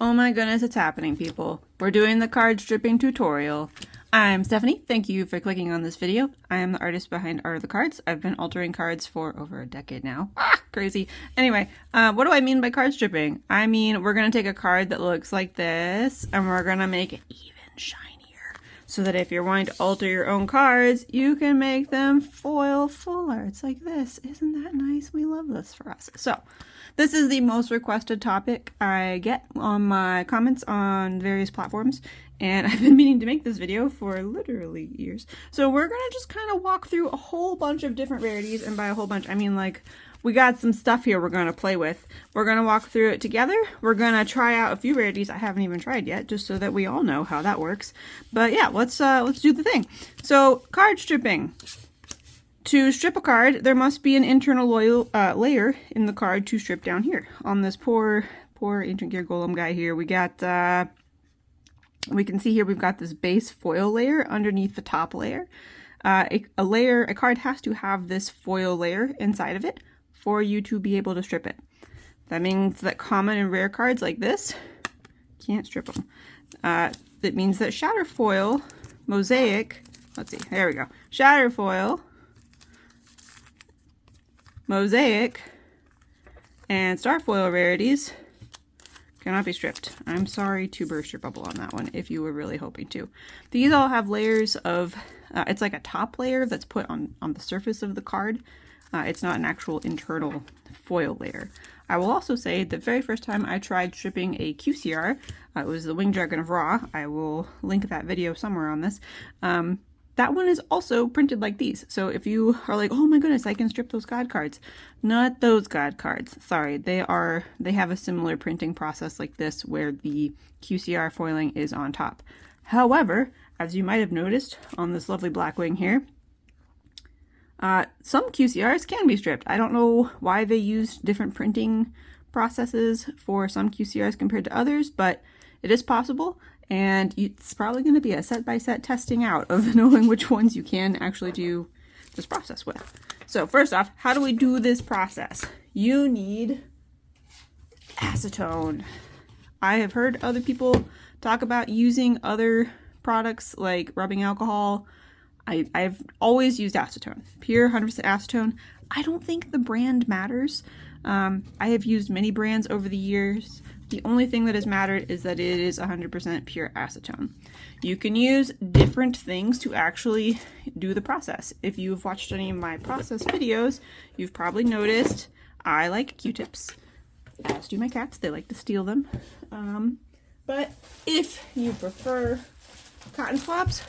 Oh my goodness, it's happening, people. We're doing the card stripping tutorial. I'm Stephanie. Thank you for clicking on this video. I am the artist behind Art of the Cards. I've been altering cards for over a decade now. Crazy. Anyway, what do I mean by card stripping? I mean, we're going to take a card that looks like this, and we're going to make it even shinier. So that if you're wanting to alter your own cards, you can make them foil full arts like this. Isn't that nice? We love this for us. So, this is the most requested topic I get on my comments on various platforms, and I've been meaning to make this video for literally years. So we're gonna just kind of walk through a whole bunch of different rarities, and by a whole bunch, I mean like we got some stuff here we're gonna play with. We're gonna walk through it together. We're gonna try out a few rarities I haven't even tried yet, just so that we all know how that works. But yeah, let's do the thing. So card stripping. To strip a card, there must be an internal layer in the card to strip down here. On this poor Ancient Gear Golem guy here, we got, we can see here we've got this base foil layer underneath the top layer. A card has to have this foil layer inside of it for you to be able to strip it. That means that common and rare cards like this, can't strip them. That means that Shatterfoil, Mosaic, let's see, there we go, Shatterfoil, Mosaic, and Starfoil rarities cannot be stripped. I'm sorry to burst your bubble on that one if you were really hoping to. These all have layers of, it's like a top layer that's put on the surface of the card. It's not an actual internal foil layer. I will also say the very first time I tried stripping a QCR, it was the Winged Dragon of Ra. I will link that video somewhere on this. That one is also printed like these. So if you are like, oh my goodness, I can strip those God cards. Not those God cards. Sorry, they have a similar printing process like this where the QCR foiling is on top. However, as you might have noticed on this lovely black wing here, some QCRs can be stripped. I don't know why they use different printing processes for some QCRs compared to others, but it is possible. And it's probably going to be a set-by-set testing out of knowing which ones you can actually do this process with. So first off, how do we do this process? You need acetone. I have heard other people talk about using other products like rubbing alcohol. I've always used acetone, pure 100% acetone. I don't think the brand matters. I have used many brands over the years. The only thing that has mattered is that it is 100% pure acetone. You can use different things to actually do the process. If you've watched any of my process videos, you've probably noticed I like Q-tips, as do my cats. They like to steal them. But if you prefer cotton swabs,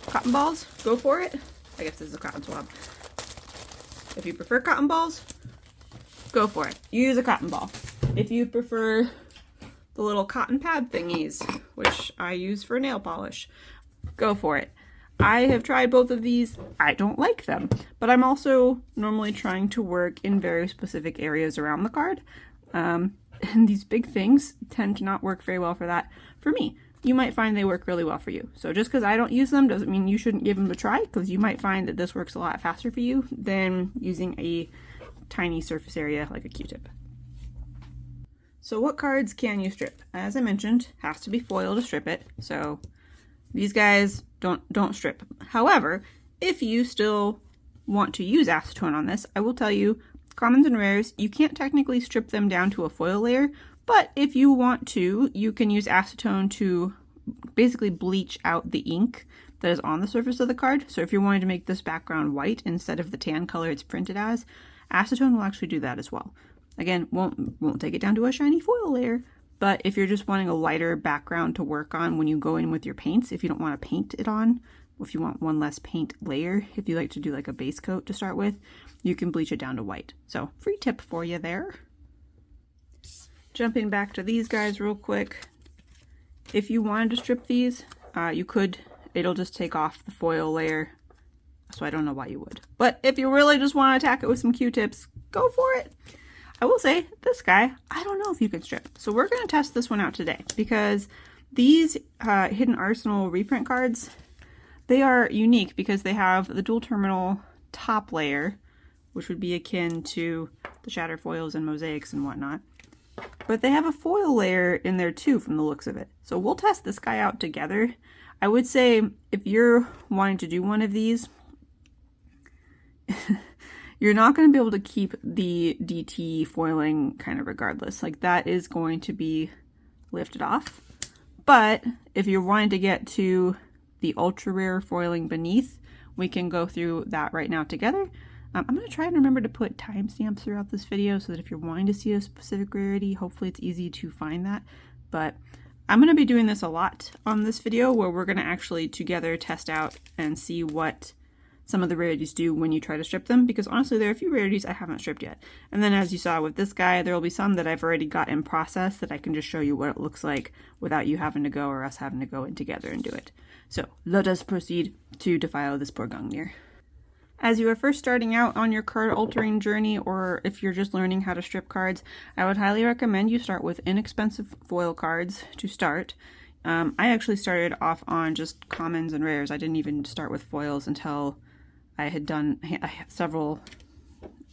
cotton balls, go for it. I guess this is a cotton swab. If you prefer cotton balls, go for it. Use a cotton ball. If you prefer the little cotton pad thingies, which I use for nail polish, go for it. I have tried both of these. I don't like them, but I'm also normally trying to work in very specific areas around the card. And these big things tend to not work very well for that for me. You might find they work really well for you. So just because I don't use them doesn't mean you shouldn't give them a try, because you might find that this works a lot faster for you than using a tiny surface area like a Q-tip. So what cards can you strip? As I mentioned, has to be foil to strip it. So these guys don't strip. However, if you still want to use acetone on this, I will tell you, commons and rares, you can't technically strip them down to a foil layer, but if you want to, you can use acetone to basically bleach out the ink that is on the surface of the card. So if you're wanting to make this background white instead of the tan color it's printed as, acetone will actually do that as well. Again, won't take it down to a shiny foil layer, but if you're just wanting a lighter background to work on when you go in with your paints, if you don't want to paint it on, if you want one less paint layer, if you like to do like a base coat to start with, you can bleach it down to white. So free tip for you there. Jumping back to these guys real quick. If you wanted to strip these, you could. It'll just take off the foil layer, so I don't know why you would. But if you really just want to attack it with some Q-tips, go for it. I will say, this guy, I don't know if you can strip. So we're going to test this one out today, because these Hidden Arsenal reprint cards, they are unique because they have the dual terminal top layer, which would be akin to the Shatterfoils and Mosaics and whatnot. but they have a foil layer in there too from the looks of it. So we'll test this guy out together. I would say if you're wanting to do one of these, you're not going to be able to keep the DT foiling kind of regardless. Like that is going to be lifted off. But if you're wanting to get to the ultra rare foiling beneath, we can go through that right now together. I'm going to try and remember to put timestamps throughout this video so that if you're wanting to see a specific rarity, hopefully it's easy to find that. But I'm going to be doing this a lot on this video where we're going to actually together test out and see what some of the rarities do when you try to strip them, because honestly there are a few rarities I haven't stripped yet. And then as you saw with this guy, there will be some that I've already got in process that I can just show you what it looks like without you having to go or us having to go in together and do it. So let us proceed to defile this poor Gungnir. As you are first starting out on your card altering journey, or if you're just learning how to strip cards, I would highly recommend you start with inexpensive foil cards to start. I actually started off on just commons and rares. I didn't even start with foils until I had done several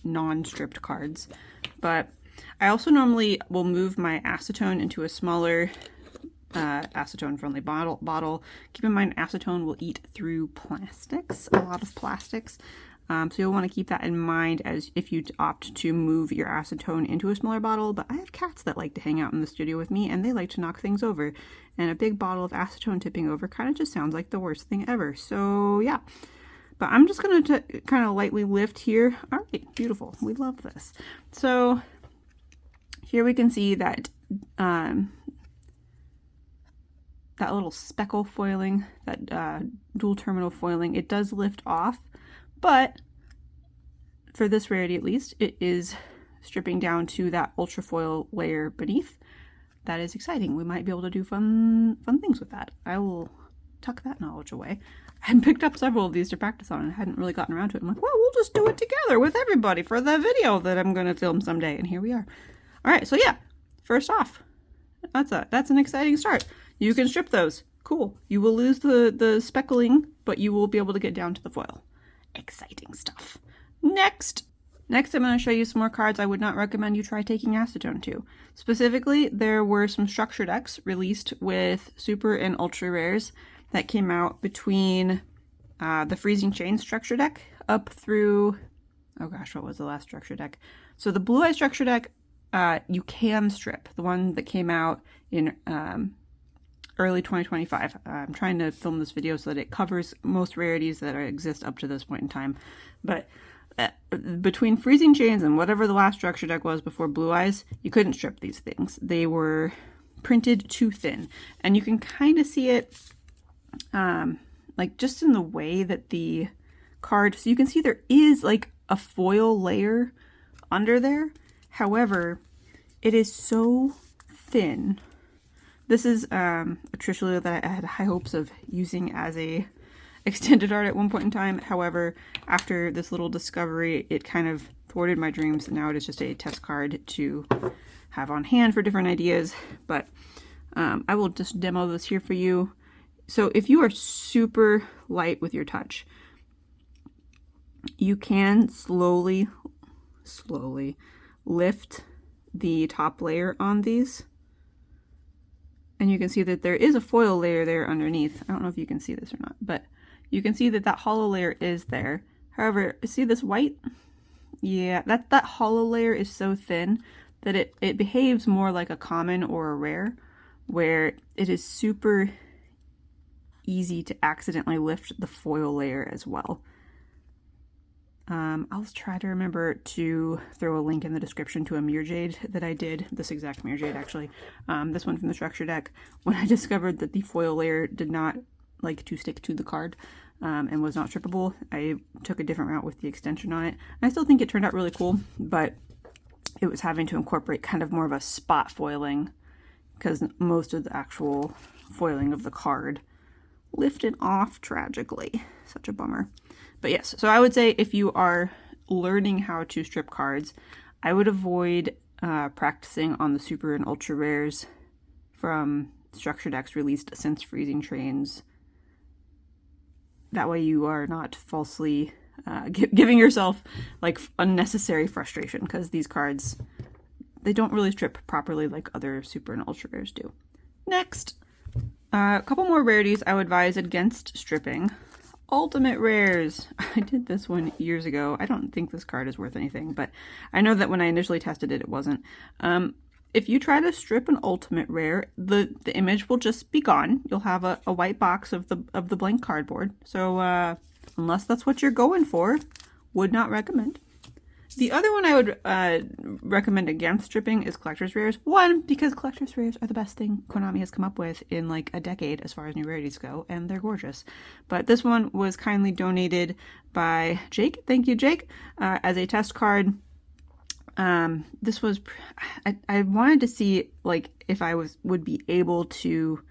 non-stripped cards. But I also normally will move my acetone into a smaller acetone-friendly bottle. Keep in mind, acetone will eat through plastics, a lot of plastics. So you'll want to keep that in mind as if you opt to move your acetone into a smaller bottle. But I have cats that like to hang out in the studio with me, and they like to knock things over. And a big bottle of acetone tipping over kind of just sounds like the worst thing ever. So yeah. But I'm just going to kind of lightly lift here. All right, beautiful. We love this. So here we can see that that little speckle foiling, that dual terminal foiling, it does lift off, but for this rarity at least, it is stripping down to that ultra foil layer beneath. That is exciting. We might be able to do fun things with that. I will tuck that knowledge away. I had picked up several of these to practice on and hadn't really gotten around to it. I'm like, well, we'll just do it together with everybody for the video that I'm going to film someday, and here we are. All right, so yeah, first off, that's an exciting start. You can strip those. Cool. You will lose the speckling, but you will be able to get down to the foil. Exciting stuff. Next I'm going to show you some more cards I would not recommend you try taking acetone to. Specifically, there were some structure decks released with super and ultra rares that came out between the Freezing Chain structure deck up through, oh gosh, what was the last structure deck? So the Blue Eye structure deck, you can strip. The one that came out in early 2025. I'm trying to film this video so that it covers most rarities that exist up to this point in time. But between Freezing Chains and whatever the last structure deck was before Blue Eyes, you couldn't strip these things. They were printed too thin. And you can kind of see it like just in the way that the card, so you can see there is like a foil layer under there. However, it is so thin. This is a Trishula that I had high hopes of using as a extended art at one point in time. However, after this little discovery, it kind of thwarted my dreams, and now it is just a test card to have on hand for different ideas. But I will just demo this here for you. So if you are super light with your touch, you can slowly lift the top layer on these. And you can see that there is a foil layer there underneath. I don't know if you can see this or not, but you can see that that hollow layer is there. However, see this white? Yeah, that hollow layer is so thin that it behaves more like a common or a rare, where it is super easy to accidentally lift the foil layer as well. I'll try to remember to throw a link in the description to a Mirror Jade that I did, this exact Mirror Jade actually, this one from the structure deck, when I discovered that the foil layer did not like to stick to the card and was not strippable. I took a different route with the extension on it. I still think it turned out really cool, but it was having to incorporate kind of more of a spot foiling because most of the actual foiling of the card lifted off tragically. Such a bummer. But yes, so I would say if you are learning how to strip cards, I would avoid practicing on the super and ultra rares from structure decks released since Freezing Chains. That way you are not falsely giving yourself like unnecessary frustration, because these cards, they don't really strip properly like other super and ultra rares do. Next, a couple more rarities I would advise against stripping. Ultimate rares. I did this one years ago. I don't think this card is worth anything, but I know that when I initially tested it, it wasn't. If you try to strip an ultimate rare, the image will just be gone. You'll have a white box of the blank cardboard. So unless that's what you're going for, would not recommend. The other one I would recommend against stripping is collector's rares. One, because collector's rares are the best thing Konami has come up with in like a decade as far as new rarities go, and they're gorgeous. But this one was kindly donated by Jake. Thank you, Jake, as a test card. This was, I wanted to see like if I would be able to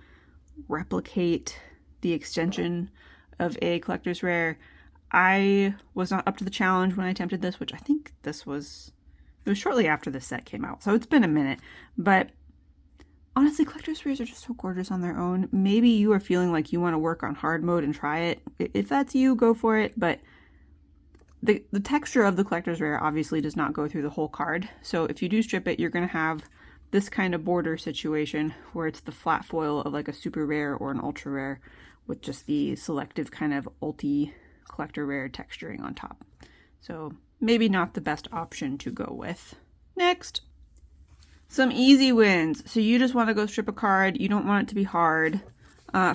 replicate the extension of a collector's rare. I was not up to the challenge when I attempted this, which I think it was shortly after the set came out, so it's been a minute. But honestly, collector's rares are just so gorgeous on their own. Maybe you are feeling like you want to work on hard mode and try it. If that's you, go for it. But the texture of the collector's rare obviously does not go through the whole card. So if you do strip it, you're going to have this kind of border situation where it's the flat foil of like a super rare or an ultra rare with just the selective kind of ulti collector rare texturing on top. So maybe not the best option to go with. Next, some easy wins. So you just want to go strip a card. You don't want it to be hard.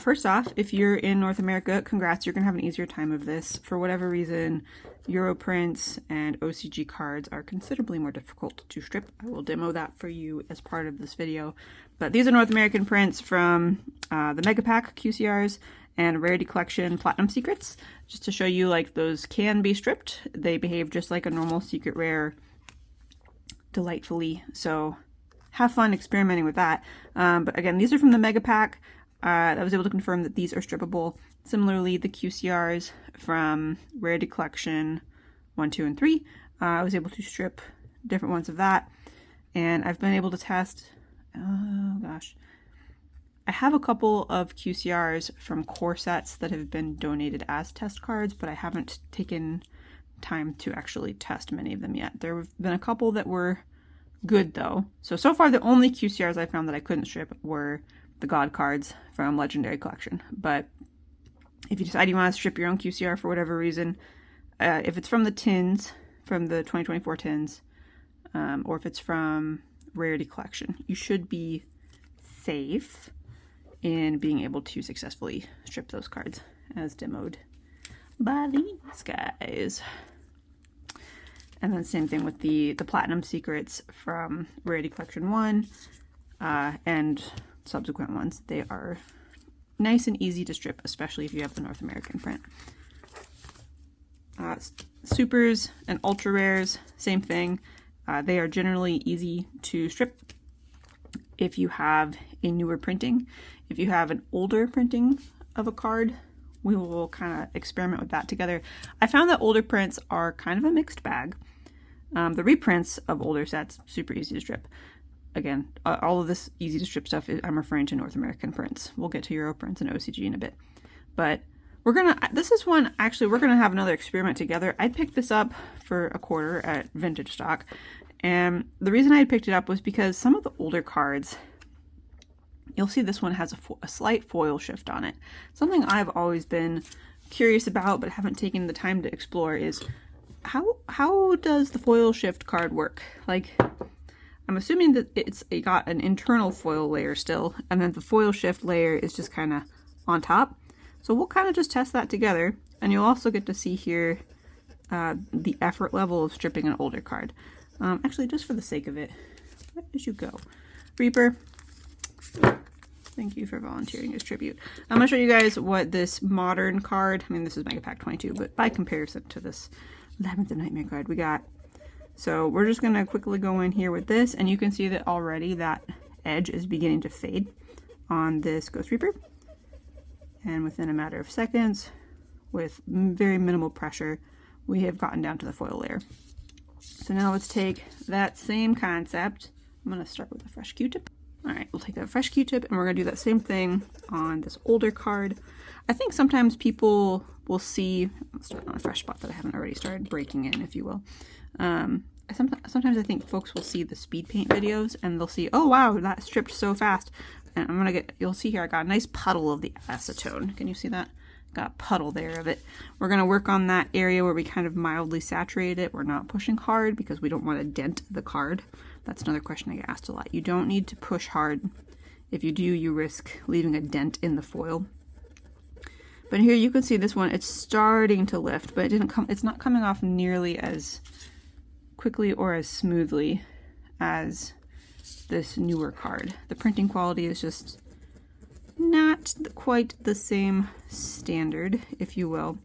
First off, if you're in North America, congrats, you're going to have an easier time of this. For whatever reason, Europrints and OCG cards are considerably more difficult to strip. I will demo that for you as part of this video. But these are North American prints from the Mega Pack QCRs and Rarity Collection Platinum Secrets, just to show you like those can be stripped. They behave just like a normal secret rare delightfully, so have fun experimenting with that. But again, these are from the Mega Pack. I was able to confirm that these are strippable. Similarly, the QCRs from Rarity Collection 1, 2, and 3, I was able to strip different ones of that, and I've been able to test, oh gosh, I have a couple of QCRs from core sets that have been donated as test cards, but I haven't taken time to actually test many of them yet. There have been a couple that were good though. So far the only QCRs I found that I couldn't strip were the God cards from Legendary Collection. But if you decide you want to strip your own QCR for whatever reason, if it's from the tins, from the 2024 tins, or if it's from Rarity Collection, you should be safe in being able to successfully strip those cards as demoed by these guys. And then same thing with the Platinum Secrets from Rarity Collection 1 and subsequent ones. They are nice and easy to strip, especially if you have the North American print. Supers and ultra rares, same thing. They are generally easy to strip if you have a newer printing. If you have an older printing of a card, we will kind of experiment with that together. I found that older prints are kind of a mixed bag. The reprints of older sets, super easy to strip. Again, all of this easy to strip stuff, I'm referring to North American prints. We'll get to Europrints and OCG in a bit. But this is one, actually, we're gonna have another experiment together. I picked this up for $1 at Vintage Stock. And the reason I had picked it up was because some of the older cards, you'll see this one has a slight foil shift on it. Something I've always been curious about but haven't taken the time to explore is how does the foil shift card work? Like, I'm assuming that it got an internal foil layer still, and then the foil shift layer is just kind of on top. So we'll kind of just test that together, and you'll also get to see here the effort level of stripping an older card. Actually, just for the sake of it, where did you go? Reaper, thank you for volunteering as tribute. I'm going to show you guys what this modern card, I mean this is Mega Pack 22, but by comparison to this Labyrinth of Nightmare card we got. So we're just going to quickly go in here with this, and you can see that already that edge is beginning to fade on this Ghost Reaper. And within a matter of seconds, with very minimal pressure, we have gotten down to the foil layer. So now let's take that same concept. I'm going to start with a fresh Q-tip. All right, we'll take that fresh Q-tip and we're going to do that same thing on this older card. I think sometimes people will see, I'll start on a fresh spot that I haven't already started breaking in, if you will. I sometimes I think folks will see the speed paint videos and they'll see, oh wow, that stripped so fast. And you'll see here, I got a nice puddle of the acetone. Can you see that? Got a puddle there of it. We're going to work on that area where we kind of mildly saturate it. We're not pushing hard because we don't want to dent the card. That's another question I get asked a lot. You don't need to push hard. If you do, you risk leaving a dent in the foil. But here you can see this one, it's starting to lift, but it's not coming off nearly as quickly or as smoothly as this newer card. The printing quality is just not quite the same standard, if you will.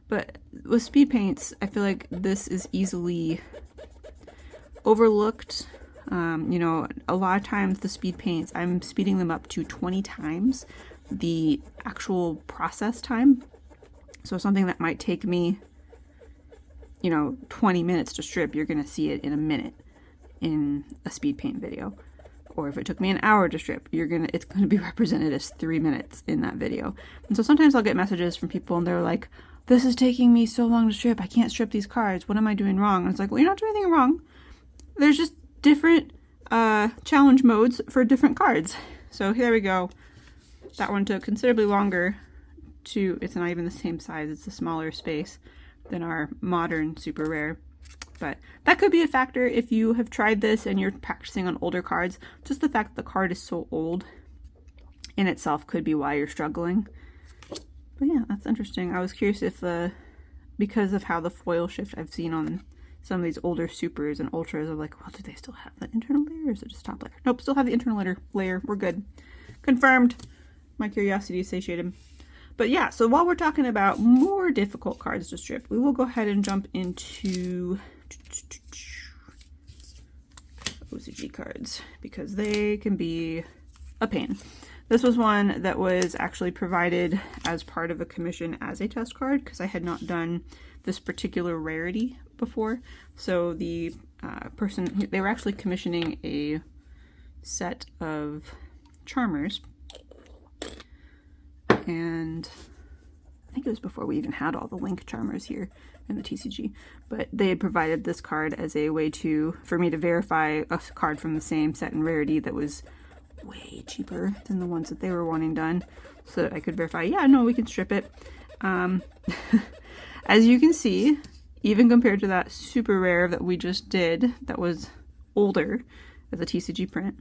But with speed paints, I feel like this is easily overlooked. You know, a lot of times the speed paints, I'm speeding them up to 20 times the actual process time. So something that might take me, you know, 20 minutes to strip, you're going to see it in a minute in a speed paint video. Or if it took me an hour to strip, it's going to be represented as 3 minutes in that video. And so sometimes I'll get messages from people and they're like, this is taking me so long to strip. I can't strip these cards. What am I doing wrong? And it's like, well, you're not doing anything wrong. There's just different challenge modes for different cards. So here we go. That one took considerably longer it's not even the same size. It's a smaller space than our modern super rare. But that could be a factor if you have tried this and you're practicing on older cards. Just the fact that the card is so old in itself could be why you're struggling. But yeah, that's interesting. I was curious if because of how the foil shift I've seen on some of these older supers and ultras, I'm like, well, do they still have the internal layer or is it just top layer? Nope, still have the internal layer. We're good. Confirmed. My curiosity is satiated. But yeah, so while we're talking about more difficult cards to strip, we will go ahead and jump into OCG cards because they can be a pain. This was one that was actually provided as part of a commission as a test card because I had not done this particular rarity before. So the person, they were actually commissioning a set of charmers, and I think it was before we even had all the link charmers here in the TCG, but they had provided this card as a way for me to verify a card from the same set and rarity that was way cheaper than the ones that they were wanting done, so that I could verify, yeah, no, we can strip it. As you can see, even compared to that super rare that we just did, that was older as a TCG print.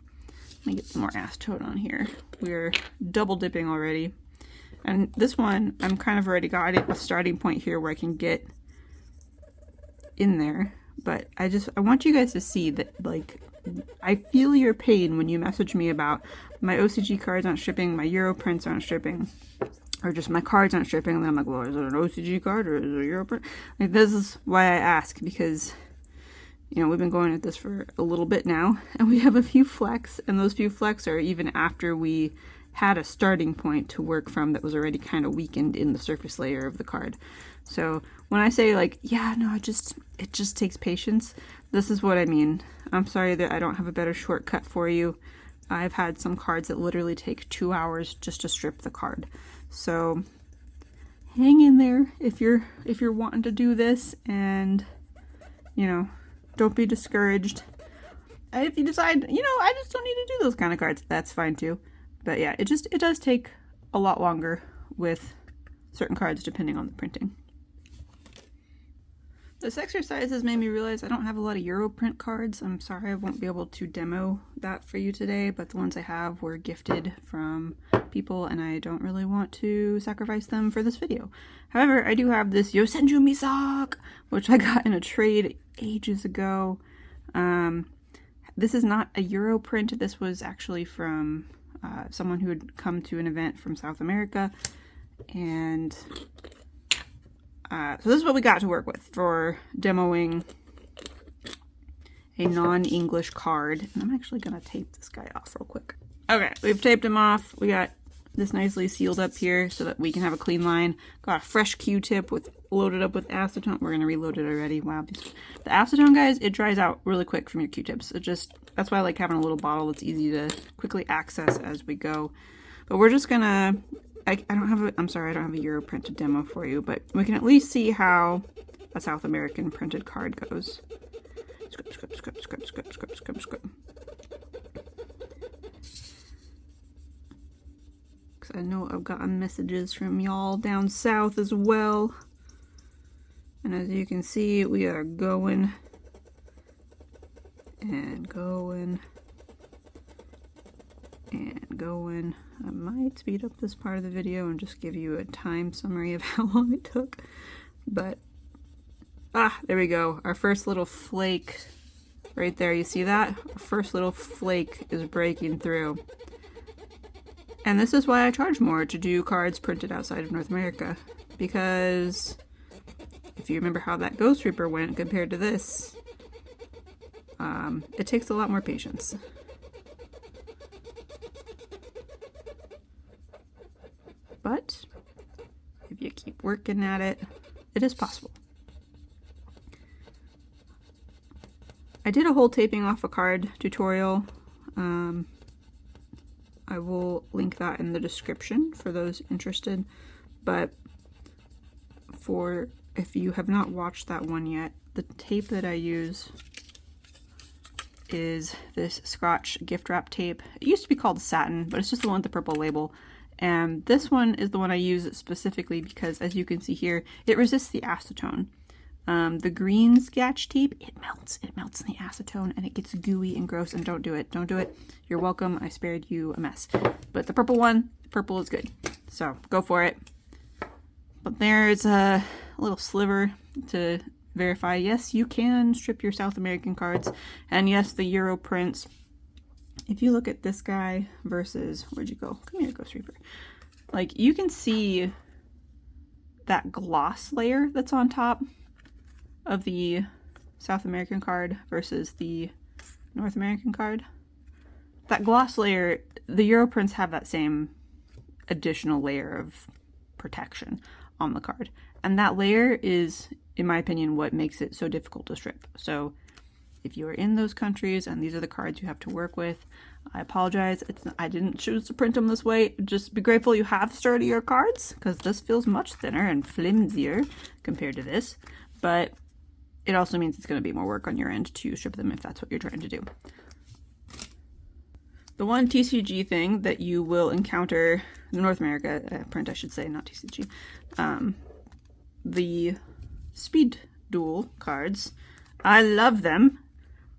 Let me get some more acetone on here. We're double dipping already. And this one, I'm kind of already got a starting point here where I can get in there. But I want you guys to see that, like, I feel your pain when you message me about my OCG cards aren't stripping, my Europrints aren't stripping, or just my cards aren't stripping. And then I'm like, well, is it an OCG card or is it a Europrint? Like, this is why I ask, because, you know, we've been going at this for a little bit now, and we have a few flecks, and those few flecks are even after we had a starting point to work from that was already kind of weakened in the surface layer of the card. So when I say, like, yeah, no, it just takes patience, this is what I mean. I'm sorry that I don't have a better shortcut for you. I've had some cards that literally take 2 hours just to strip the card. So hang in there if you're wanting to do this, and, you know, don't be discouraged. And if you decide, you know, I just don't need to do those kind of cards, that's fine too. But yeah, it does take a lot longer with certain cards depending on the printing. This exercise has made me realize I don't have a lot of Europrint cards. I'm sorry I won't be able to demo that for you today, but the ones I have were gifted from people and I don't really want to sacrifice them for this video. However, I do have this Yosenju Misak, which I got in a trade ages ago. This is not a Europrint. This was actually from someone who had come to an event from South America, and so this is what we got to work with for demoing a non-English card. And I'm actually going to tape this guy off real quick. Okay, we've taped him off. We got this nicely sealed up here so that we can have a clean line. Got a fresh Q-tip loaded up with acetone. We're going to reload it already. Wow. The acetone, guys, it dries out really quick from your Q-tips. That's why I like having a little bottle that's easy to quickly access as we go. But we're just going to... I'm sorry, I don't have a Europrint to demo for you, but we can at least see how a South American printed card goes. Scrub, scrub, scrub, scrub, scrub, scrub, scrub, scrub. Because I know I've gotten messages from y'all down south as well. And as you can see, we are going and going and going. I might speed up this part of the video and just give you a time summary of how long it took. But, there we go. Our first little flake right there. You see that? Our first little flake is breaking through. And this is why I charge more to do cards printed outside of North America. Because if you remember how that Ghost Reaper went compared to this, it takes a lot more patience. But if you keep working at it, it is possible. I did a whole taping off a card tutorial. I will link that in the description for those interested. But if you have not watched that one yet, the tape that I use is this Scotch gift wrap tape. It used to be called satin, but it's just the one with the purple label. And this one is the one I use specifically because, as you can see here, it resists the acetone. The green Scotch tape, it melts in the acetone and it gets gooey and gross, and don't do it. Don't do it. You're welcome. I spared you a mess. But the purple one, purple is good. So go for it. But there's a little sliver to verify, yes, you can strip your South American cards. And yes, the Europrints. If you look at this guy versus, where'd you go? Come here, Ghost Reaper. Like, you can see that gloss layer that's on top of the South American card versus the North American card. That gloss layer, the Europrints have that same additional layer of protection on the card. And that layer is, in my opinion, what makes it so difficult to strip. So if you are in those countries and these are the cards you have to work with, I apologize. I didn't choose to print them this way. Just be grateful you have sturdier cards, because this feels much thinner and flimsier compared to this. But it also means it's going to be more work on your end to strip them if that's what you're trying to do. The one TCG thing that you will encounter in North America, print I should say, not TCG, the Speed Duel cards, I love them.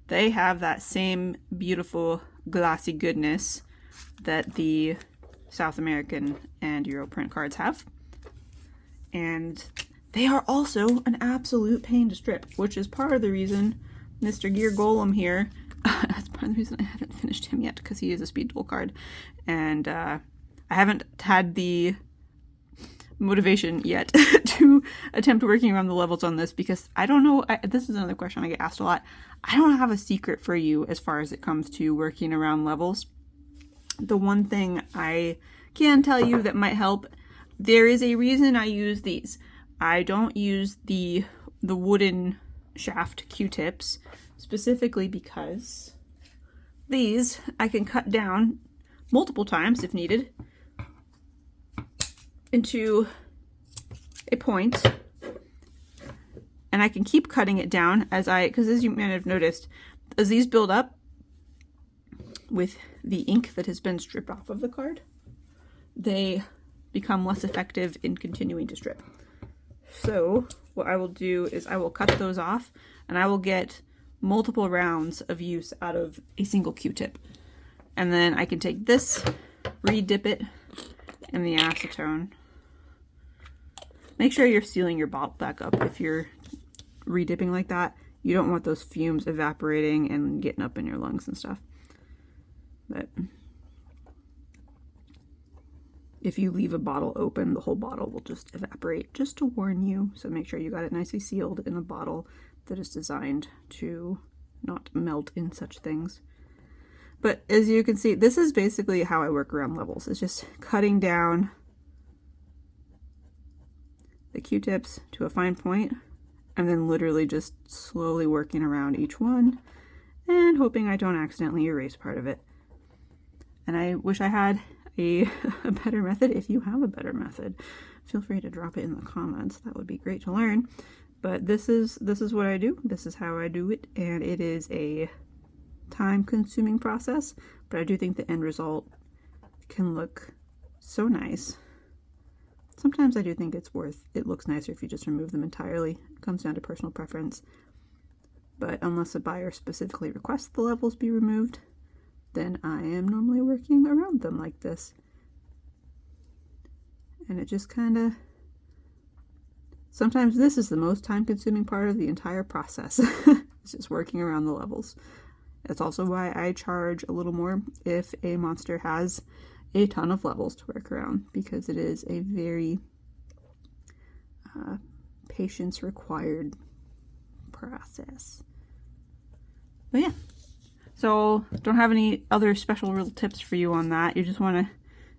They have that same beautiful glossy goodness that the South American and Europrint cards have. And they are also an absolute pain to strip, which is part of the reason Mr. Gear Golem here, that's part of the reason I haven't finished him yet, because he is a Speed Duel card. And I haven't had the motivation yet to attempt working around the levels on this, because I don't know, this is another question I get asked a lot. I don't have a secret for you as far as it comes to working around levels. The one thing I can tell you that might help, there is a reason I use these. I don't use the wooden shaft Q-tips, specifically because these I can cut down multiple times if needed into a point, and I can keep cutting it down because as you might have noticed, as these build up with the ink that has been stripped off of the card, they become less effective in continuing to strip. So what I will do is I will cut those off, and I will get multiple rounds of use out of a single Q-tip. And then I can take this, re-dip it in the acetone. Make sure you're sealing your bottle back up if you're re-dipping like that. You don't want those fumes evaporating and getting up in your lungs and stuff. But if you leave a bottle open, the whole bottle will just evaporate, just to warn you. So make sure you got it nicely sealed in a bottle that is designed to not melt in such things. But as you can see, this is basically how I work around levels. It's just cutting down the Q-tips to a fine point, and then literally just slowly working around each one and hoping I don't accidentally erase part of it. And I wish I had a better method. If you have a better method, feel free to drop it in the comments. That would be great to learn. But this is what I do. This is how I do it, and it is a time-consuming process, but I do think the end result can look so nice. Sometimes I do think it looks nicer if you just remove them entirely. It comes down to personal preference. But unless a buyer specifically requests the levels be removed, then I am normally working around them like this. And it just kind of... Sometimes this is the most time-consuming part of the entire process. It's just working around the levels. That's also why I charge a little more if a monster has a ton of levels to work around, because it is a very patience-required process. But yeah, so don't have any other special real tips for you on that. You just want to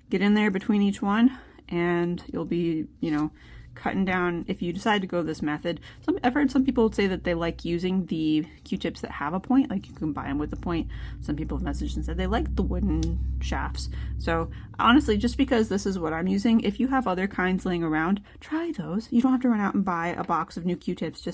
get in there between each one, and you'll be, you know, cutting down if you decide to go this method. I've heard some people say that they like using the Q-tips that have a point, like you can buy them with a point. Some people have messaged and said they like the wooden shafts. So honestly, just because this is what I'm using, if you have other kinds laying around, try those. You don't have to run out and buy a box of new Q-tips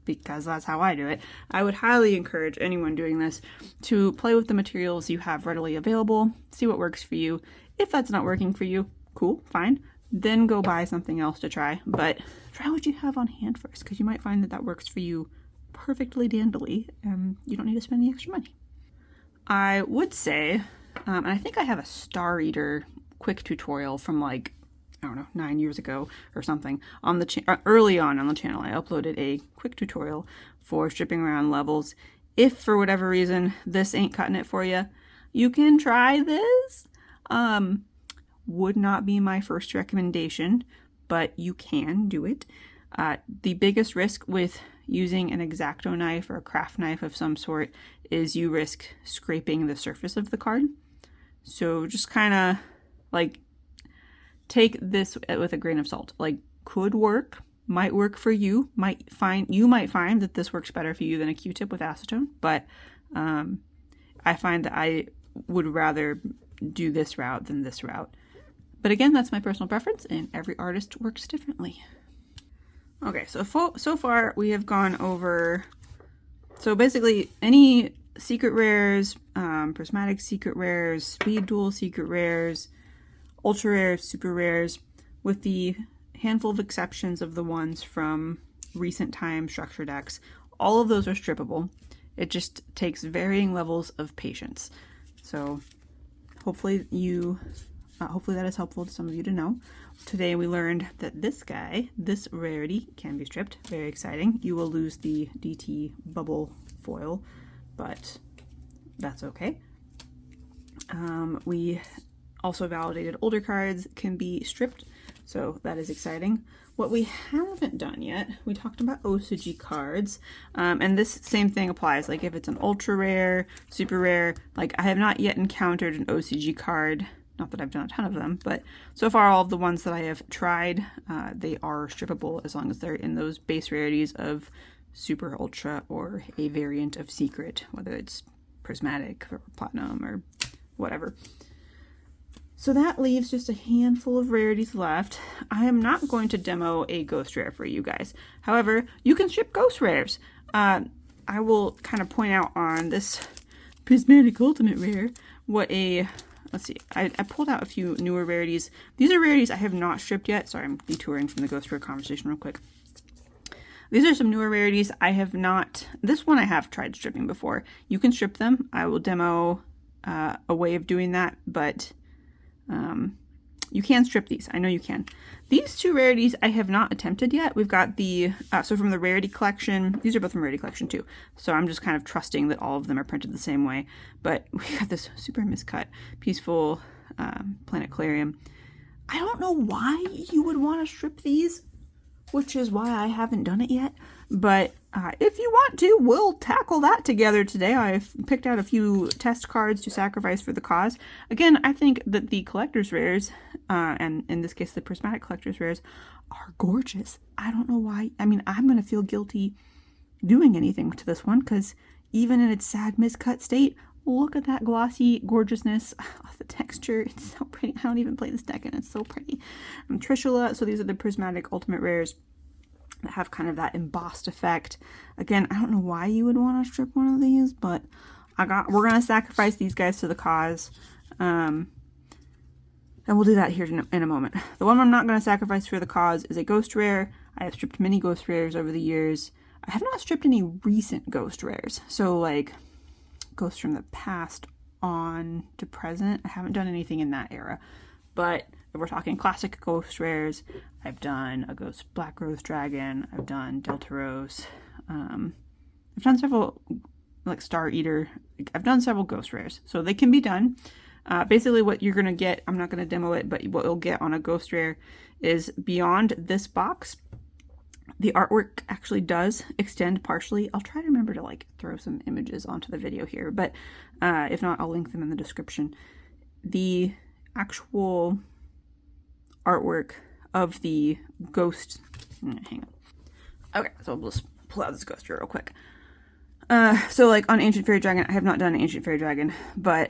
because that's how I do it. I would highly encourage anyone doing this to play with the materials you have readily available, see what works for you. If that's not working for you, cool, fine. Then go buy something else to try, but try what you have on hand first, because you might find that works for you perfectly dandily, and you don't need to spend the extra money. I would say, and I think I have a Star Eater quick tutorial from like, I don't know, 9 years ago or something on the early on the channel. I uploaded a quick tutorial for stripping around levels. If for whatever reason this ain't cutting it for you, you can try this. Would not be my first recommendation, but you can do it. The biggest risk with using an X-Acto knife or a craft knife of some sort is you risk scraping the surface of the card. So just kind of like take this with a grain of salt. Like, could work, might work for you, you might find that this works better for you than a Q-tip with acetone, but I find that I would rather do this route than this route. But again, that's my personal preference, and every artist works differently. Okay, so far we have gone over, so basically any secret rares, prismatic secret rares, speed duel secret rares, ultra rares, super rares, with the handful of exceptions of the ones from recent time structure decks. All of those are strippable. It just takes varying levels of patience. So hopefully that is helpful to some of you to know. Today we learned that this rarity can be stripped. Very exciting. You will lose the DT bubble foil, but that's okay. We also validated older cards can be stripped, so that is exciting. What we haven't done yet, we talked about OCG cards, and this same thing applies. Like if it's an ultra rare, super rare, like I have not yet encountered an OCG card. Not that I've done a ton of them, but so far all of the ones that I have tried, they are strippable as long as they're in those base rarities of super, ultra, or a variant of secret, whether it's prismatic or platinum or whatever. So that leaves just a handful of rarities left. I am not going to demo a ghost rare for you guys. However, you can strip ghost rares. I will kind of point out on this Prismatic Ultimate Rare what a... Let's see, I pulled out a few newer rarities. These are rarities I have not stripped yet. Sorry, I'm detouring from the ghost rare conversation real quick. These are some newer rarities I have not... This one I have tried stripping before. You can strip them. I will demo a way of doing that, but you can strip these. I know you can. These two rarities I have not attempted yet. We've got the... so from the Rarity Collection... These are both from Rarity Collection too. So I'm just kind of trusting that all of them are printed the same way. But we got this super miscut Peaceful Planetarium. I don't know why you would want to strip these, which is why I haven't done it yet. But if you want to, we'll tackle that together today. I've picked out a few test cards to sacrifice for the cause. Again, I think that the collector's rares, and in this case the prismatic collector's rares, are gorgeous. I don't know why. I mean, I'm going to feel guilty doing anything to this one, because even in its sad miscut state, look at that glossy gorgeousness. The texture, it's so pretty. I don't even play this deck and it's so pretty. Trishula, so these are the prismatic ultimate rares. that have kind of that embossed effect. Again, I don't know why you would want to strip one of these, but we're gonna sacrifice these guys to the cause. And we'll do that here in a moment. The one I'm not going to sacrifice for the cause is a ghost rare. I have stripped many ghost rares over the years. I have not stripped any recent ghost rares. So like ghosts from the past on to present. I haven't done anything in that era. But if we're talking classic ghost rares, I've done a black ghost dragon. I've done Deltaros. I've done several, like Star Eater. I've done several ghost rares. So they can be done. Basically what you're going to get, I'm not going to demo it, but what you'll get on a ghost rare is beyond this box, the artwork actually does extend partially. I'll try to remember to like throw some images onto the video here, but if not, I'll link them in the description. The actual artwork of the ghost, hang on. Okay, so we'll just pull out this ghost rare real quick. So like on Ancient Fairy Dragon, I have not done Ancient Fairy Dragon, but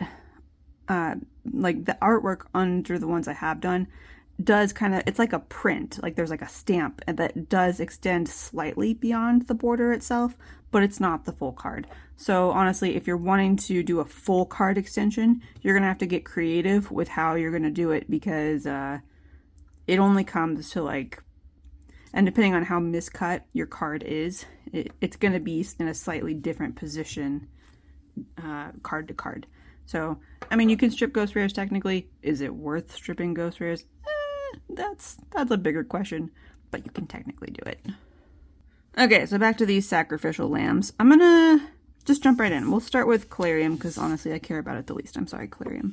like the artwork under the ones I have done does kind of, it's like a print, like there's like a stamp that does extend slightly beyond the border itself, but it's not the full card. So honestly, if you're wanting to do a full card extension, you're gonna have to get creative with how you're gonna do it, because it only comes to like, and depending on how miscut your card is, it's gonna be in a slightly different position card to card. So, I mean, you can strip ghost rares technically. Is it worth stripping ghost rares? That's a bigger question, but you can technically do it. Okay, so back to these sacrificial lambs. I'm gonna just jump right in. We'll start with Calarium, because honestly, I care about it the least. I'm sorry, Calarium.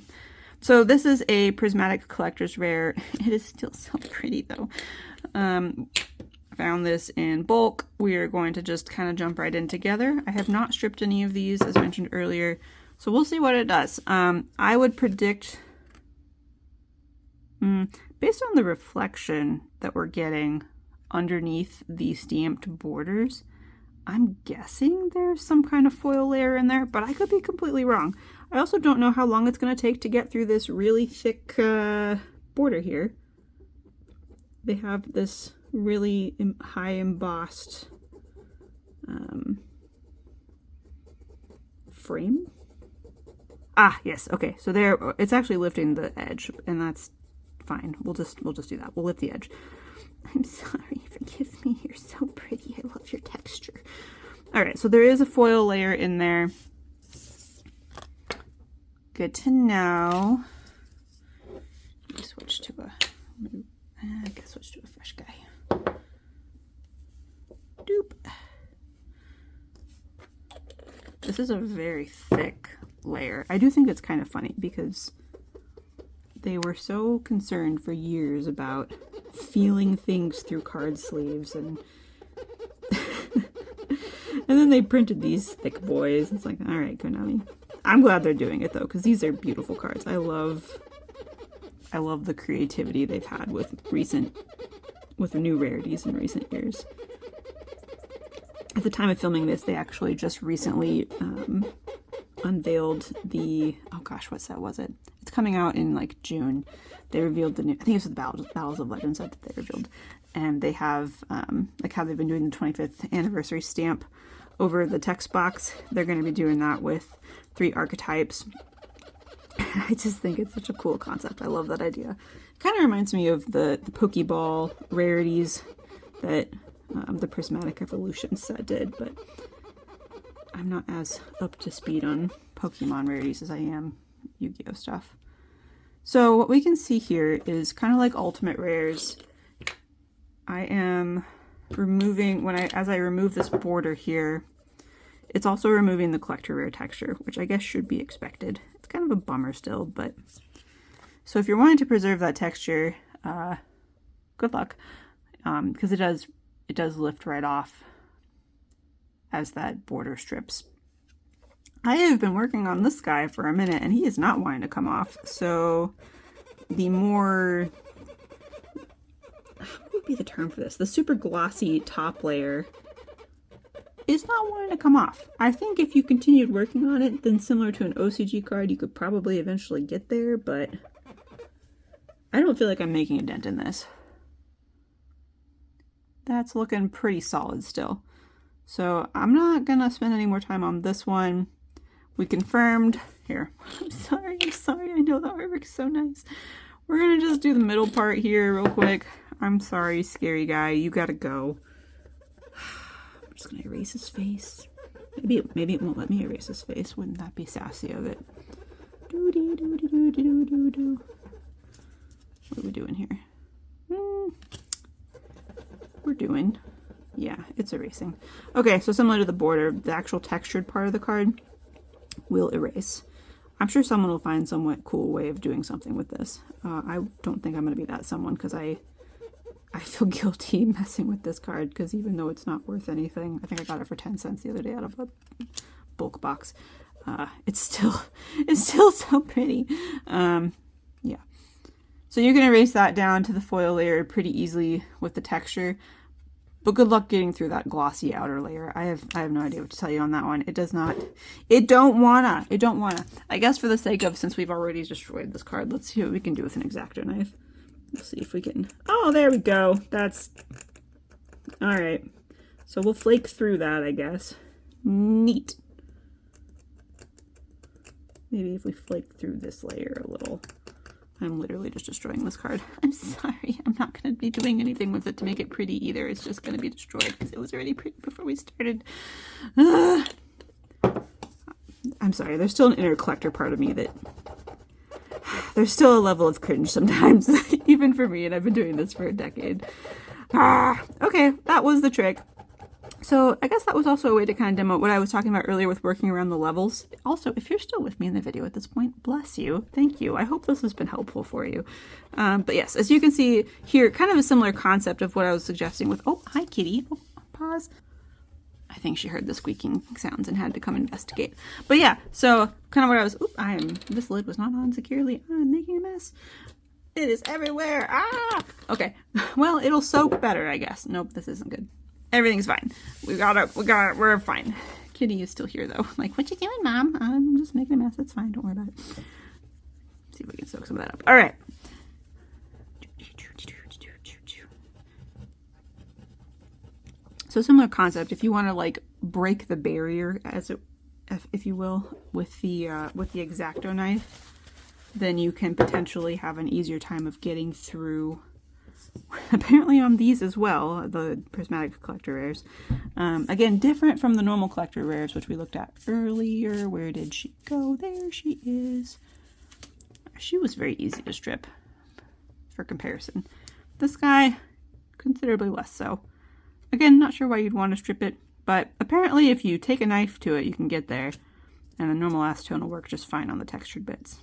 So this is a Prismatic Collector's Rare. It is still so pretty, though. Found this in bulk. We are going to just kind of jump right in together. I have not stripped any of these, as mentioned earlier. So we'll see what it does. I would predict, based on the reflection that we're getting underneath the stamped borders, I'm guessing there's some kind of foil layer in there, but I could be completely wrong. I also don't know how long it's going to take to get through this really thick border here. They have this really high embossed frame. Ah, yes. Okay, so there, it's actually lifting the edge, and that's fine. We'll just do that. We'll lift the edge. I'm sorry. Forgive me. You're so pretty. I love your texture. All right, so there is a foil layer in there. Good to know. Let me switch to a fresh guy. Doop. This is a very thick layer. I do think it's kind of funny because they were so concerned for years about feeling things through card sleeves, and and then they printed these thick boys. It's like, all right, Konami. I'm glad they're doing it though, because these are beautiful cards. I love the creativity they've had with new rarities in recent years. At the time of filming this, they actually just recently unveiled the, oh gosh, what set was it? It's coming out in like June. They revealed the new, I think it was the Battles of Legend set that they revealed. And they have, like how they've been doing the 25th anniversary stamp over the text box. They're going to be doing that with 3 archetypes. I just think it's such a cool concept. I love that idea. It kind of reminds me of the Pokeball rarities that the Prismatic Evolution set did, but I'm not as up to speed on Pokemon rarities as I am Yu-Gi-Oh stuff. So what we can see here is kind of like Ultimate Rares. I am removing, as I remove this border here, it's also removing the collector rare texture, which I guess should be expected. It's kind of a bummer still, but so if you're wanting to preserve that texture, good luck, because it does lift right off as that border strips. I have been working on this guy for a minute, and he is not wanting to come off. So the more, what would be the term for this? The super glossy top layer is not wanting to come off. I think if you continued working on it, then similar to an OCG card, you could probably eventually get there, but I don't feel like I'm making a dent in this. That's looking pretty solid still. So I'm not gonna spend any more time on this one. We confirmed here. I'm sorry. I know that artwork is so nice. We're gonna just do the middle part here real quick. I'm sorry, scary guy. You gotta go. I'm just gonna erase his face. Maybe it won't let me erase his face. Wouldn't that be sassy of it? What are we doing here? We're doing, yeah, it's erasing. Okay, so similar to the border, the actual textured part of the card will erase. I'm sure someone will find somewhat cool way of doing something with this. I don't think I'm going to be that someone, because I feel guilty messing with this card, because even though it's not worth anything, I think I got it for 10 cents the other day out of a bulk box. It's still so pretty. Yeah. So you can erase that down to the foil layer pretty easily with the texture, but good luck getting through that glossy outer layer. I have no idea what to tell you on that one. It don't wanna. I guess for the sake of, since we've already destroyed this card, let's see what we can do with an X-Acto knife. We'll see if we can, oh, there we go. That's, all right. So we'll flake through that, I guess. Neat. Maybe if we flake through this layer a little. I'm literally just destroying this card. I'm sorry. I'm not going to be doing anything with it to make it pretty either. It's just going to be destroyed because it was already pretty before we started. I'm sorry. There's still an inner collector part of me that... There's still a level of cringe sometimes, even for me, and I've been doing this for a decade. Okay, that was the trick. So I guess that was also a way to kind of demo what I was talking about earlier with working around the levels. Also, if you're still with me in the video at this point, bless you. Thank you. I hope this has been helpful for you. But yes, as you can see here, kind of a similar concept of what I was suggesting with, oh, hi kitty. Oh, pause. I think she heard the squeaking sounds and had to come investigate. But yeah, so kind of what I was, this lid was not on securely. I'm making a mess. It is everywhere. Okay. Well, it'll soak better, I guess. Nope, this isn't good. Everything's fine. We got it. We're fine. Kitty is still here though. Like, what you doing, Mom? I'm just making a mess. It's fine. Don't worry about it. See if we can soak some of that up. All right. So similar concept. If you want to like break the barrier, if you will, with the X-Acto knife, then you can potentially have an easier time of getting through. Apparently on these as well, the Prismatic Collector Rares. Again, different from the normal Collector Rares, which we looked at earlier. Where did she go? There she is. She was very easy to strip for comparison. This guy, considerably less so. Again, not sure why you'd want to strip it, but apparently if you take a knife to it, you can get there. And a normal acetone will work just fine on the textured bits.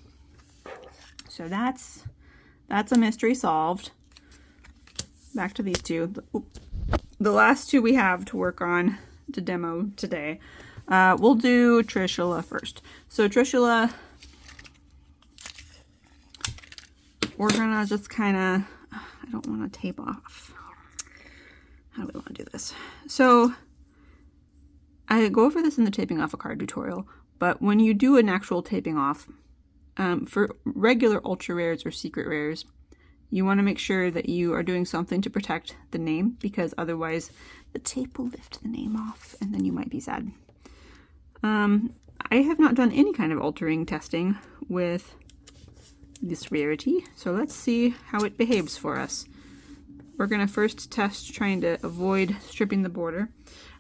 So that's a mystery solved. Back to these two. The last two we have to work on to demo today. We'll do Trishula first. So Trishula, we're gonna just kind of, I don't want to tape off. How do we want to do this? So I go over this in the taping off a card tutorial, but when you do an actual taping off, for regular ultra rares or secret rares, you want to make sure that you are doing something to protect the name, because otherwise the tape will lift the name off and then you might be sad. I have not done any kind of altering testing with this rarity, so let's see how it behaves for us. We're going to first test trying to avoid stripping the border.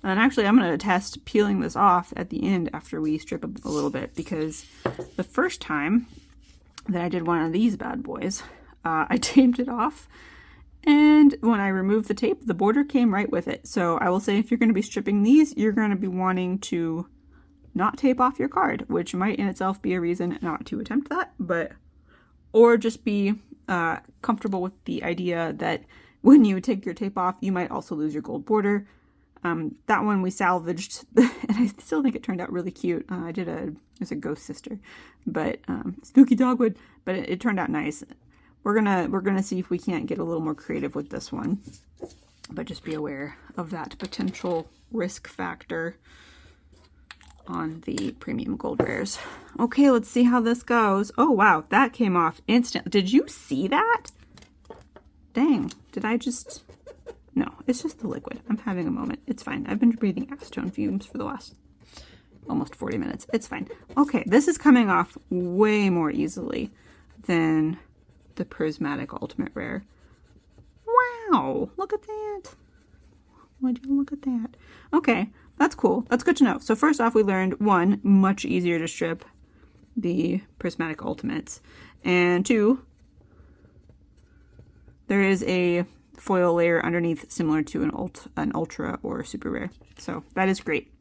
And then actually I'm going to test peeling this off at the end after we strip a little bit, because the first time that I did one of these bad boys, I taped it off, and when I removed the tape, the border came right with it. So I will say, if you're going to be stripping these, you're going to be wanting to not tape off your card, which might in itself be a reason not to attempt that, or just be comfortable with the idea that when you take your tape off, you might also lose your gold border. That one we salvaged, and I still think it turned out really cute. It was a ghost sister, but spooky dogwood, but it turned out nice. We're gonna see if we can't get a little more creative with this one, but just be aware of that potential risk factor on the premium gold rares. Okay, let's see how this goes. Oh wow, that came off instantly. Did you see that? Dang, did I just... No, it's just the liquid. I'm having a moment. It's fine. I've been breathing acetone fumes for the last almost 40 minutes. It's fine. Okay, this is coming off way more easily than the Prismatic Ultimate Rare. Wow, look at that. Would you look at that? Okay, that's cool. That's good to know. So first off, we learned, one, much easier to strip the Prismatic Ultimates, and two, there is a foil layer underneath similar to an ultra or super rare. So that is great.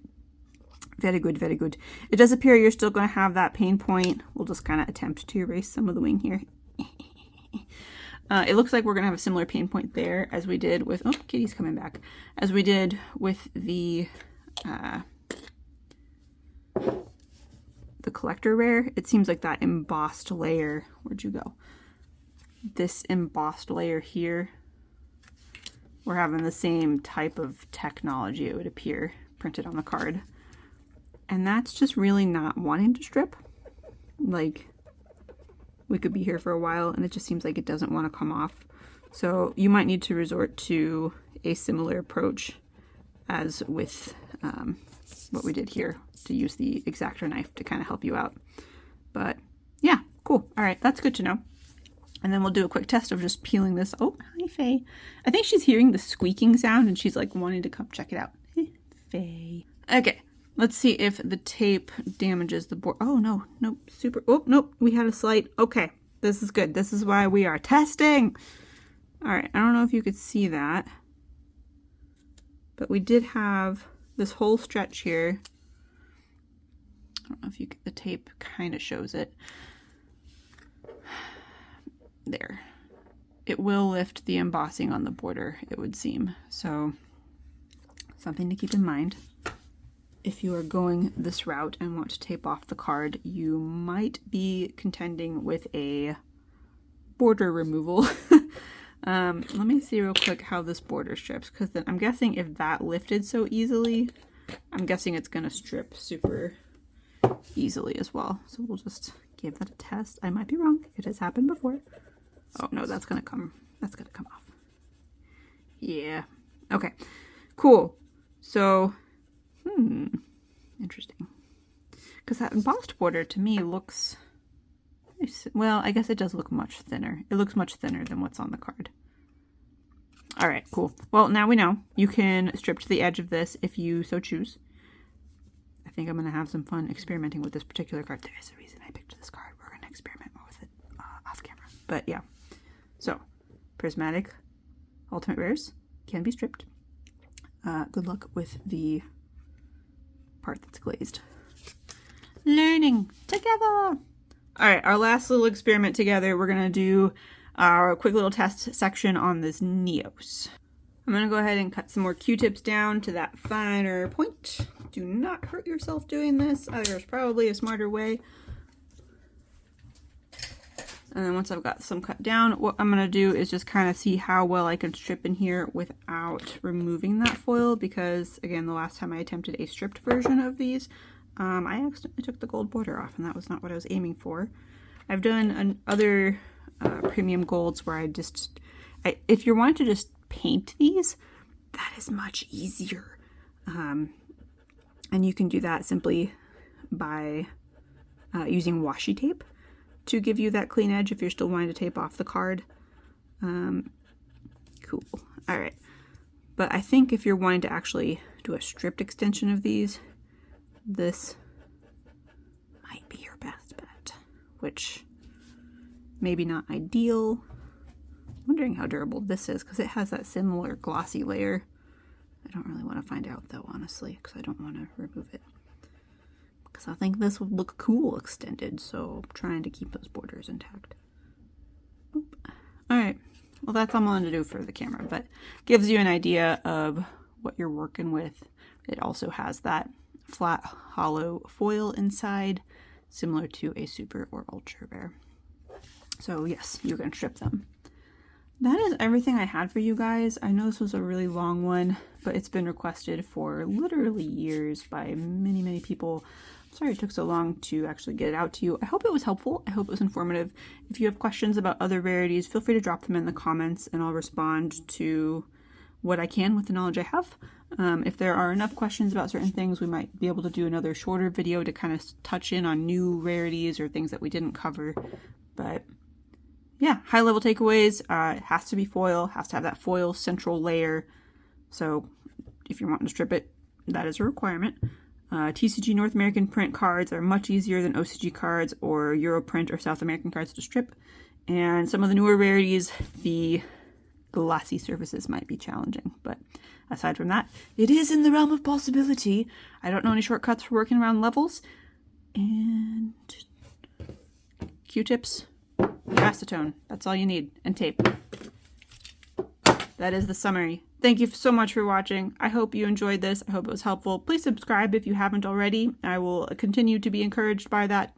Very good, very good. It does appear you're still going to have that pain point. We'll just kind of attempt to erase some of the wing here. It looks like we're going to have a similar pain point there as we did with, oh, Kitty's coming back, as we did with the collector rare. It seems like that embossed layer, where'd you go? This embossed layer here, we're having the same type of technology, it would appear, printed on the card. And that's just really not wanting to strip. Like, we could be here for a while and it just seems like it doesn't want to come off. So you might need to resort to a similar approach as with what we did here, to use the X-Acto knife to kind of help you out. But yeah, cool. All right, that's good to know. And then we'll do a quick test of just peeling this. Oh, hi, Faye. I think she's hearing the squeaking sound and she's like wanting to come check it out. Faye. Okay, let's see if the tape damages the board. Oh, no, nope, super. Oh, nope, we had a slight. Okay, this is good. This is why we are testing. All right, I don't know if you could see that, but we did have this whole stretch here. I don't know if you the tape kind of shows it. There. It will lift the embossing on the border, it would seem. So, something to keep in mind. If you are going this route and want to tape off the card, you might be contending with a border removal. Let me see real quick how this border strips, because then I'm guessing if that lifted so easily, I'm guessing it's going to strip super easily as well. So we'll just give that a test. I might be wrong. It has happened before. Oh no, that's gonna come off. Yeah. Okay. Cool. So, interesting. Because that embossed border to me looks, well, I guess it does look much thinner. It looks much thinner than what's on the card. All right, cool. Well, now we know. You can strip to the edge of this if you so choose. I think I'm gonna have some fun experimenting with this particular card. There is a reason I picked this card. We're gonna experiment more with it off camera. But yeah. So, Prismatic Ultimate Rares can be stripped. Good luck with the part that's glazed. Learning together! Alright, our last little experiment together, we're going to do our quick little test section on this Neos. I'm going to go ahead and cut some more Q-tips down to that finer point. Do not hurt yourself doing this. There's probably a smarter way. And then once I've got some cut down, what I'm going to do is just kind of see how well I can strip in here without removing that foil, because again, the last time I attempted a stripped version of these, I accidentally took the gold border off and that was not what I was aiming for. I've done other premium golds where if you're wanting to just paint these, that is much easier. And you can do that simply by using washi tape to give you that clean edge if you're still wanting to tape off the card. Cool. All right. But I think if you're wanting to actually do a stripped extension of these, this might be your best bet, which maybe not ideal. I'm wondering how durable this is because it has that similar glossy layer. I don't really want to find out though, honestly, because I don't want to remove it. Because I think this would look cool extended, so I'm trying to keep those borders intact. Oop. All right, well that's all I'm going to do for the camera, but gives you an idea of what you're working with. It also has that flat hollow foil inside, similar to a super or ultra rare. So yes, you can strip them. That is everything I had for you guys. I know this was a really long one, but it's been requested for literally years by many, many people. I'm sorry it took so long to actually get it out to you. I hope it was helpful. I hope it was informative. If you have questions about other rarities, feel free to drop them in the comments and I'll respond to what I can with the knowledge I have. If there are enough questions about certain things, we might be able to do another shorter video to kind of touch in on new rarities or things that we didn't cover. But yeah, high level takeaways, it has to be foil, has to have that foil central layer. So if you're wanting to strip it, that is a requirement. TCG North American print cards are much easier than OCG cards or Europrint or South American cards to strip. And some of the newer rarities, the glossy surfaces might be challenging. But aside from that, it is in the realm of possibility. I don't know any shortcuts for working around levels. And Q-tips, acetone, that's all you need, and tape. That is the summary. Thank you so much for watching. I hope you enjoyed this. I hope it was helpful. Please subscribe if you haven't already. I will continue to be encouraged by that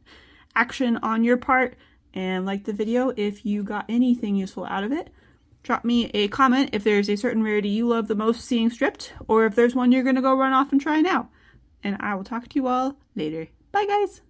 action on your part. And like the video if you got anything useful out of it. Drop me a comment if there's a certain rarity you love the most seeing stripped, or if there's one you're going to go run off and try now. And I will talk to you all later. Bye, guys!